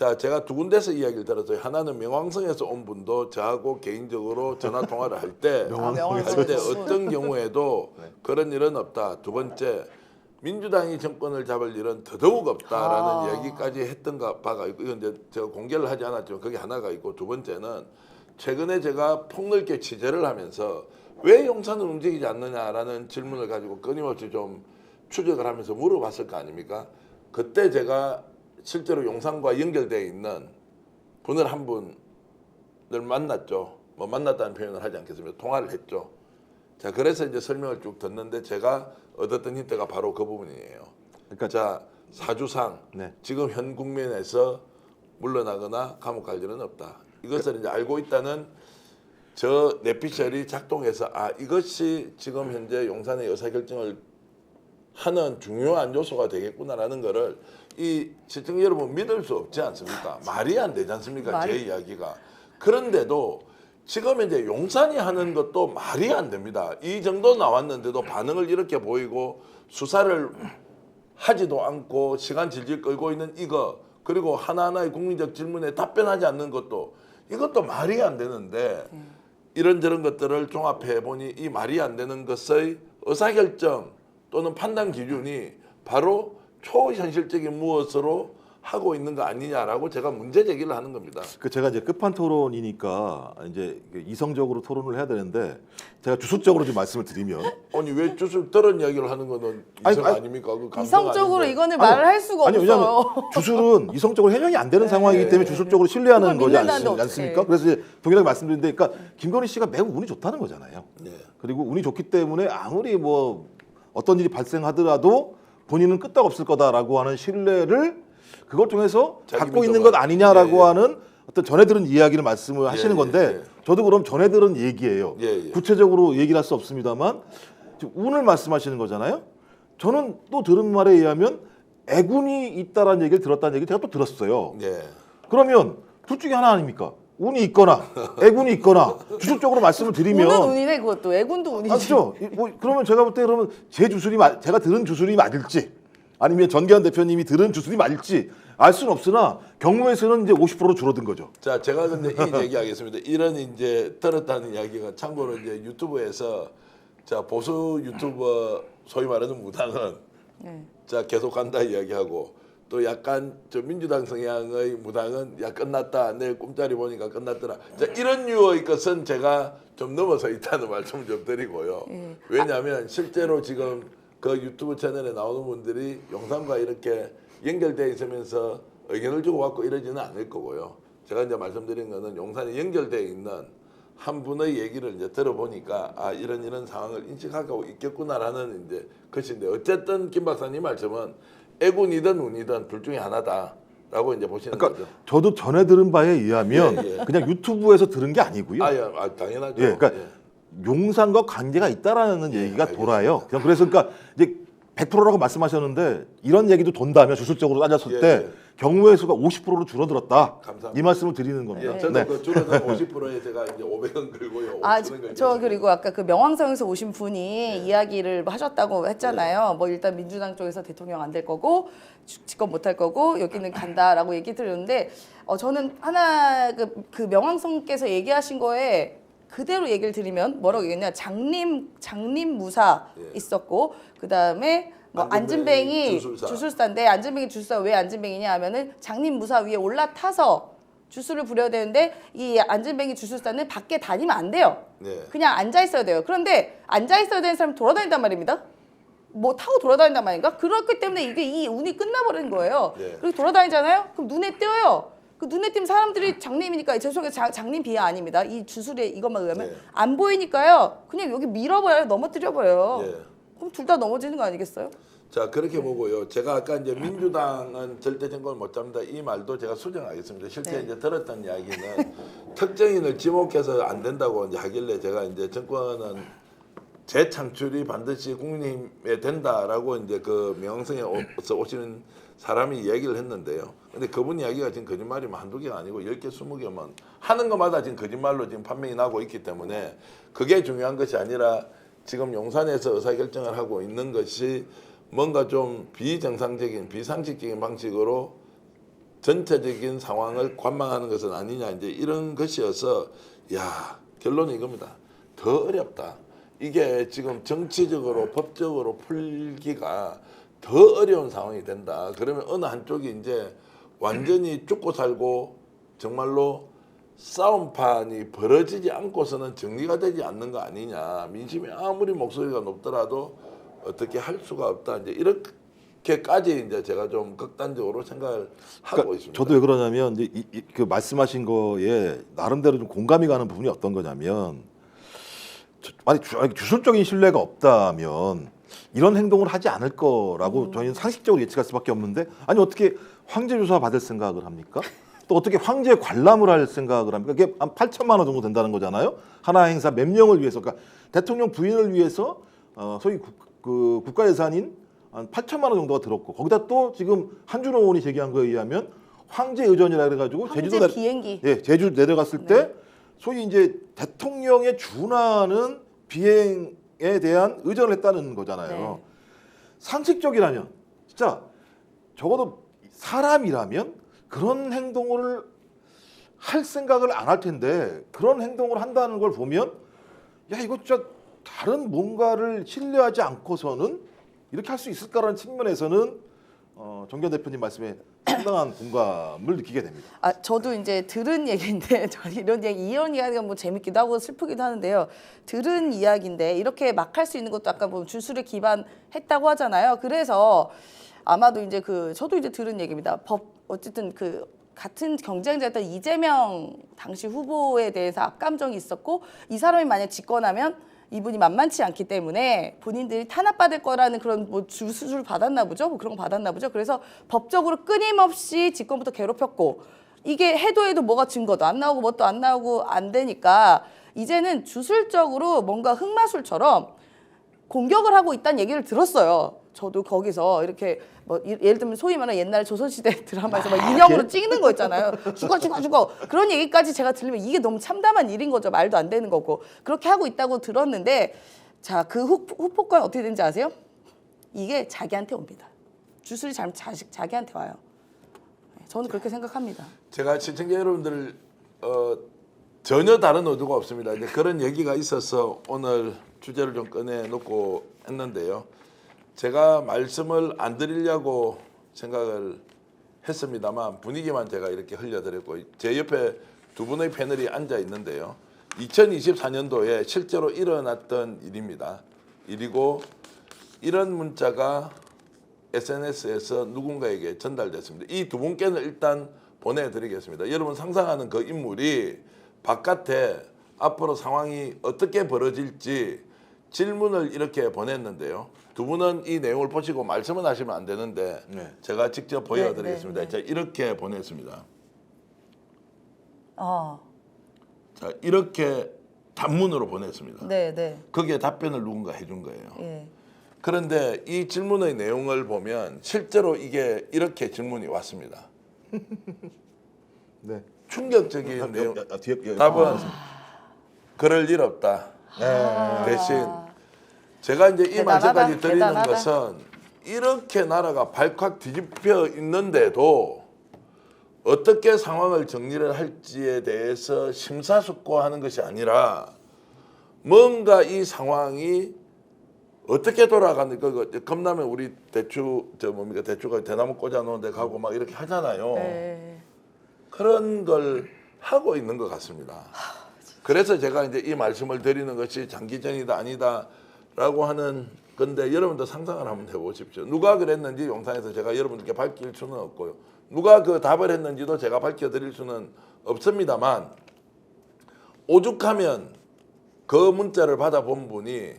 자, 제가 두 군데서 이야기를 들었어요. 하나는 명왕성에서 온 분도 저하고 개인적으로 전화 통화를 할 때 어떤 경우에도 그런 일은 없다. 두 번째, 민주당이 정권을 잡을 일은 더더욱 없다라는 얘기까지 했던 바가 있고, 이건 이제 제가 공개를 하지 않았지만 그게 하나가 있고, 두 번째는 최근에 제가 폭넓게 취재를 하면서 왜 용산은 움직이지 않느냐라는 질문을 가지고 끊임없이 좀 추적을 하면서 물어봤을 거 아닙니까? 그때 제가 실제로 용산과 연결되어 있는 분을 한 분을 만났죠. 뭐 만났다는 표현을 하지 않겠습니다. 통화를 했죠. 자, 그래서 이제 설명을 쭉 듣는데 제가 얻었던 힌트가 바로 그 부분이에요. 그러니까 자, 사주상 지금 현 국면에서 물러나거나 감옥 갈 일은 없다. 이것을 이제 알고 있다는 저 뇌피셜이 작동해서 이것이 지금 현재 용산의 의사결정을 하는 중요한 요소가 되겠구나라는 거를 이 시청자 여러분 믿을 수 없지 않습니까? 말이 안 되지 않습니까? 제 이야기가. 그런데도 지금 이제 용산이 하는 것도 말이 안 됩니다. 이 정도 나왔는데도 반응을 이렇게 보이고 수사를 하지도 않고 시간 질질 끌고 있는 이거, 그리고 하나하나의 국민적 질문에 답변하지 않는 것도, 이것도 말이 안 되는데 이런저런 것들을 종합해 보니 이 말이 안 되는 것의 의사결정 또는 판단 기준이 바로 초현실적인 무엇으로 하고 있는 거 아니냐라고 제가 문제 제기를 하는 겁니다. 그 제가 이제 끝판 토론이니까 이제 이성적으로 토론을 해야 되는데 제가 주술적으로 좀 말씀을 드리면 아니 왜 주술들은 이야기를 하는 거는 이성 아닙니까? 그 이성적으로 이거는 말을 할 수가 없어요. 왜냐면 주술은 이성적으로 해명이 안 되는 상황이기 때문에 주술적으로 신뢰하는 거지 않습니까? 그래서 이제 동일하게 말씀드리는데, 그러니까 김건희 씨가 매우 운이 좋다는 거잖아요. 그리고 운이 좋기 때문에 아무리 뭐 어떤 일이 발생하더라도 본인은 끄떡없을 거다라고 하는 신뢰를 그걸 통해서 갖고 있는 것 아니냐라고 하는 어떤 전해 들은 이야기를 말씀을 하시는 건데, 저도 그럼 전해 들은 얘기예요. 구체적으로 얘기를 할 수 없습니다만 운을 말씀하시는 거잖아요. 저는 또 들은 말에 의하면 애군이 있다라는 얘기를 들었다는 얘기를 제가 또 들었어요. 그러면 둘 중에 하나 아닙니까? 운이 있거나 애군이 있거나. 주술적으로 말씀을 드리면 운은 운이네, 그것도. 애군도 운이지. 맞죠? 뭐 그러면 제가 볼 때 그러면 제가 들은 주술이 맞을지 아니면 전기현 대표님이 들은 주술이 맞을지 알 수는 없으나 경우에서는 이제 50%로 줄어든 거죠. 자, 제가 근데 이 얘기하겠습니다. 이런 이제 들었다는 이야기가 참고로 이제 유튜브에서 자, 보수 유튜버 소위 말하는 무당은 자, 계속 간다 이야기하고, 또 약간 저 민주당 성향의 무당은 야 끝났다, 내일 꿈자리 보니까 끝났더라. 자, 이런 류의 것은 제가 좀 넘어서 있다는 말씀을 좀 드리고요. 왜냐하면 실제로 지금 그 유튜브 채널에 나오는 분들이 용산과 이렇게 연결되어 있으면서 의견을 주고받고 이러지는 않을 거고요. 제가 이제 말씀드린 거는 용산에 연결되어 있는 한 분의 얘기를 이제 들어보니까 이런 상황을 인식하고 있겠구나라는 이제 것인데, 어쨌든 김 박사님 말씀은 애군이든 운이든 둘 중에 하나다라고 이제 보시는 거죠. 저도 전해 들은 바에 의하면 그냥 유튜브에서 들은 게 아니고요. 당연하죠. 그러니까 용산과 관계가 있다라는 얘기가 돌아요. 그래서 그러니까 이제 100%라고 말씀하셨는데 이런 얘기도 돈다면 주술적으로 따졌을 때 경우의 수가 50%로 줄어들었다. 감사합니다. 이 말씀을 드리는 겁니다. 저도 그 줄어든 50%에 제가 이제 500원 걸고요. 저 그리고 아까 그 명왕성에서 오신 분이 이야기를 하셨다고 했잖아요. 뭐 일단 민주당 쪽에서 대통령 안 될 거고 집권 못 할 거고 여기는 간다라고 얘기 들었는데, 저는 하나 그 명왕성께서 얘기하신 거에 그대로 얘기를 드리면 뭐라고 얘기했냐, 장림 무사 있었고, 그 다음에 뭐 안진뱅이 주술사인데, 안진뱅이 주술사 왜 안진뱅이냐 하면은 장림 무사 위에 올라타서 주술을 부려야 되는데 이 안진뱅이 주술사는 밖에 다니면 안 돼요. 그냥 앉아 있어야 돼요. 그런데 앉아 있어야 되는 사람이 돌아다닌단 말입니다. 뭐 타고 돌아다닌단 말인가? 그렇기 때문에 이게 이 운이 끝나버린 거예요. 그리고 돌아다니잖아요. 그럼 눈에 띄어요. 그 눈에 띄면 사람들이 장님이니까, 죄송해요, 장님 비하 아닙니다. 이 주술에 이것만 의하면 안 보이니까요. 그냥 여기 밀어버려요. 넘어뜨려버려요. 그럼 둘 다 넘어지는 거 아니겠어요? 자, 그렇게 보고요. 제가 아까 이제 민주당은 절대 정권을 못 잡는다 이 말도 제가 수정하겠습니다. 실제 이제 들었던 이야기는 특정인을 지목해서 안 된다고 이제 하길래 제가 이제 정권은 재창출이 반드시 국민의힘에 된다라고 이제 그 명성에서 오시는 사람이 얘기를 했는데요. 근데 그분 이야기가 지금 거짓말이면 한두 개가 아니고 10개, 20개면 하는 것마다 지금 거짓말로 지금 판명이 나고 있기 때문에 그게 중요한 것이 아니라 지금 용산에서 의사결정을 하고 있는 것이 뭔가 좀 비정상적인, 비상식적인 방식으로 전체적인 상황을 관망하는 것은 아니냐 이제 이런 것이어서 결론이 이겁니다. 더 어렵다. 이게 지금 정치적으로 법적으로 풀기가 더 어려운 상황이 된다. 그러면 어느 한쪽이 이제 완전히 죽고 살고 정말로 싸움판이 벌어지지 않고서는 정리가 되지 않는 거 아니냐. 민심이 아무리 목소리가 높더라도 어떻게 할 수가 없다. 이제 이렇게까지 이제 제가 좀 극단적으로 생각을 하고 있습니다. 저도 왜 그러냐면 이제 그 말씀하신 거에 나름대로 좀 공감이 가는 부분이 어떤 거냐면 만약 주술적인 신뢰가 없다면 이런 행동을 하지 않을 거라고 저희는 상식적으로 예측할 수밖에 없는데 아니 어떻게 황제 조사 받을 생각을 합니까? 또 어떻게 황제 관람을 할 생각을 합니까? 그게 한 8천만 원 정도 된다는 거잖아요. 하나 행사 몇 명을 위해서, 그러니까 대통령 부인을 위해서 소위 그 국가 예산인 한 8천만 원 정도가 들었고 거기다 또 지금 한준호 의원이 제기한 거에 의하면 황제 의전이라 그래가지고 황제 비행기. 제주 내려갔을 때 소위 이제 대통령에 준하는 비행에 대한 의전을 했다는 거잖아요. 네. 상식적이라면 진짜 적어도 사람이라면 그런 행동을 할 생각을 안 할 텐데 그런 행동을 한다는 걸 보면 이거 진짜 다른 뭔가를 신뢰하지 않고서는 이렇게 할 수 있을까라는 측면에서는 정견 대표님 말씀에 상당한 공감을 느끼게 됩니다. 저도 이제 들은 얘기인데 이런 이야기가 뭐 재밌기도 하고 슬프기도 하는데요. 들은 이야기인데 이렇게 막 할 수 있는 것도 아까 보면 주술에 기반했다고 하잖아요. 그래서 아마도 이제 저도 이제 들은 얘기입니다. 어쨌든 같은 경쟁자였던 이재명 당시 후보에 대해서 악감정이 있었고 이 사람이 만약 집권하면 이분이 만만치 않기 때문에 본인들이 탄압받을 거라는 그런 뭐 주술을 받았나 보죠. 뭐 그런 거 받았나 보죠. 그래서 법적으로 끊임없이 집권부터 괴롭혔고 이게 해도 뭐가 증거도 안 나오고 뭣도 안 나오고 안 되니까 이제는 주술적으로 뭔가 흑마술처럼 공격을 하고 있다는 얘기를 들었어요. 저도 거기서 이렇게 뭐 예를 들면 소위 말하는 옛날 조선시대 드라마에서 막 인형으로 찍는 거 있잖아요. 죽어 그런 얘기까지 제가 들으면 이게 너무 참담한 일인 거죠. 말도 안 되는 거고 그렇게 하고 있다고 들었는데 자, 그 후폭풍은 어떻게 되는지 아세요? 이게 자기한테 옵니다. 주술이 자기한테 와요. 저는 그렇게 생각합니다. 제가 시청자 여러분들 전혀 다른 의도가 없습니다. 근데 그런 얘기가 있어서 오늘 주제를 좀 꺼내놓고 했는데요. 제가 말씀을 안 드리려고 생각을 했습니다만 분위기만 제가 이렇게 흘려드렸고 제 옆에 두 분의 패널이 앉아 있는데요. 2024년도에 실제로 일어났던 일입니다. 일이고 이런 문자가 SNS에서 누군가에게 전달됐습니다. 이 두 분께는 일단 보내드리겠습니다. 여러분 상상하는 그 인물이 바깥에 앞으로 상황이 어떻게 벌어질지 질문을 이렇게 보냈는데요. 두 분은 이 내용을 보시고 말씀은 하시면 안 되는데 제가 직접 보여드리겠습니다. 자, 이렇게 보냈습니다. 자, 이렇게 단문으로 보냈습니다. 거기에 답변을 누군가 해준 거예요. 그런데 이 질문의 내용을 보면 실제로 이게 이렇게 질문이 왔습니다. 충격적인 내용. 답은 그럴 일 없다. 대신 제가 이제 이 말씀까지 드리는 것은 이렇게 나라가 발칵 뒤집혀 있는데도 어떻게 상황을 정리를 할지에 대해서 심사숙고하는 것이 아니라 뭔가 이 상황이 어떻게 돌아가는가 겁나면 우리 대추가 대나무 꽂아놓은 데 가고 막 이렇게 하잖아요. 그런 걸 하고 있는 것 같습니다. 그래서 제가 이제 이 말씀을 드리는 것이 장기전이다 아니다라고 하는 건데 여러분도 상상을 한번 해보십시오. 누가 그랬는지 영상에서 제가 여러분들께 밝힐 수는 없고요. 누가 그 답을 했는지도 제가 밝혀드릴 수는 없습니다만 오죽하면 그 문자를 받아본 분이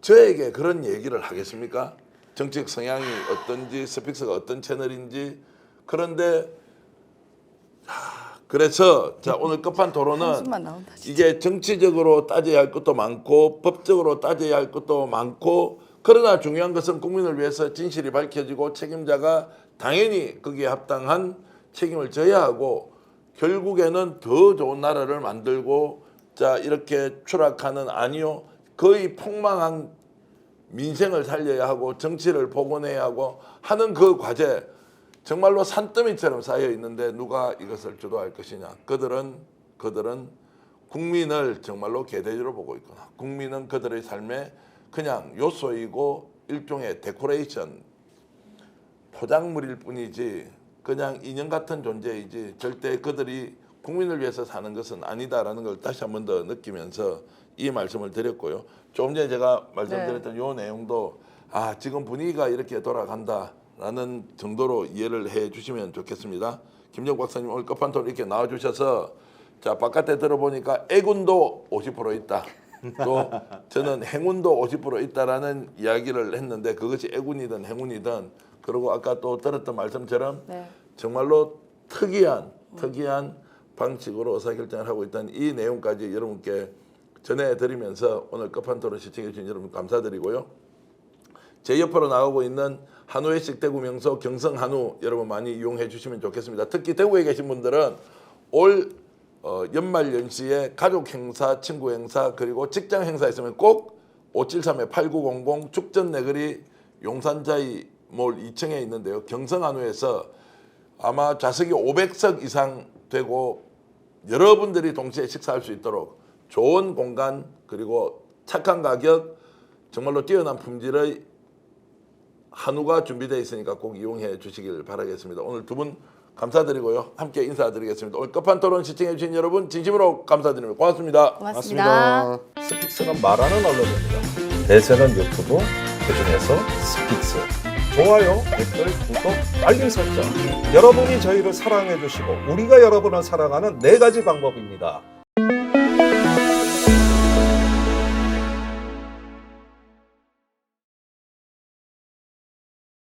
저에게 그런 얘기를 하겠습니까? 정치적 성향이 어떤지 스픽스가 어떤 채널인지. 그런데 그래서 자 오늘 끝판 토론은 이게 정치적으로 따져야 할 것도 많고 법적으로 따져야 할 것도 많고 그러나 중요한 것은 국민을 위해서 진실이 밝혀지고 책임자가 당연히 거기에 합당한 책임을 져야 하고 결국에는 더 좋은 나라를 만들고 자 이렇게 추락하는 아니요 거의 폭망한 민생을 살려야 하고 정치를 복원해야 하고 하는 그 과제 정말로 산더미처럼 쌓여 있는데 누가 이것을 주도할 것이냐. 그들은 국민을 정말로 개돼지로 보고 있구나. 국민은 그들의 삶에 그냥 요소이고 일종의 데코레이션, 포장물일 뿐이지 그냥 인형 같은 존재이지 절대 그들이 국민을 위해서 사는 것은 아니다라는 걸 다시 한 번 더 느끼면서 이 말씀을 드렸고요. 조금 전에 제가 말씀드렸던 이 내용도 지금 분위기가 이렇게 돌아간다라는 정도로 이해를 해 주시면 좋겠습니다. 김정 박사님 오늘 끝판토로 이렇게 나와주셔서 자 바깥에 들어보니까 애군도 50% 있다. 또 저는 행운도 50% 있다라는 이야기를 했는데 그것이 애군이든 행운이든 그리고 아까 또 들었던 말씀처럼 정말로 특이한 방식으로 의사결정을 하고 있다는 이 내용까지 여러분께 전해드리면서 오늘 끝판토론 시청해 주신 여러분 감사드리고요. 제 옆으로 나가고 있는 한우회식 대구 명소 경성한우 여러분 많이 이용해 주시면 좋겠습니다. 특히 대구에 계신 분들은 올 연말 연시에 가족 행사, 친구 행사 그리고 직장 행사 있으면 꼭 573-8900 축전 내거리 용산자이 몰 2층에 있는데요. 경성한우에서 아마 좌석이 500석 이상 되고 여러분들이 동시에 식사할 수 있도록 좋은 공간 그리고 착한 가격 정말로 뛰어난 품질의 한우가 준비되어 있으니까 꼭 이용해 주시길 바라겠습니다. 오늘 두 분 감사드리고요. 함께 인사드리겠습니다. 오늘 끝판토론 시청해 주신 여러분 진심으로 감사드립니다. 고맙습니다. 고맙습니다. 스픽스는 말하는 언론입니다. 대세는 유튜브, 그중에서 스픽스. 좋아요, 댓글, 구독, 알림 설정. 여러분이 저희를 사랑해 주시고 우리가 여러분을 사랑하는 4가지 방법입니다.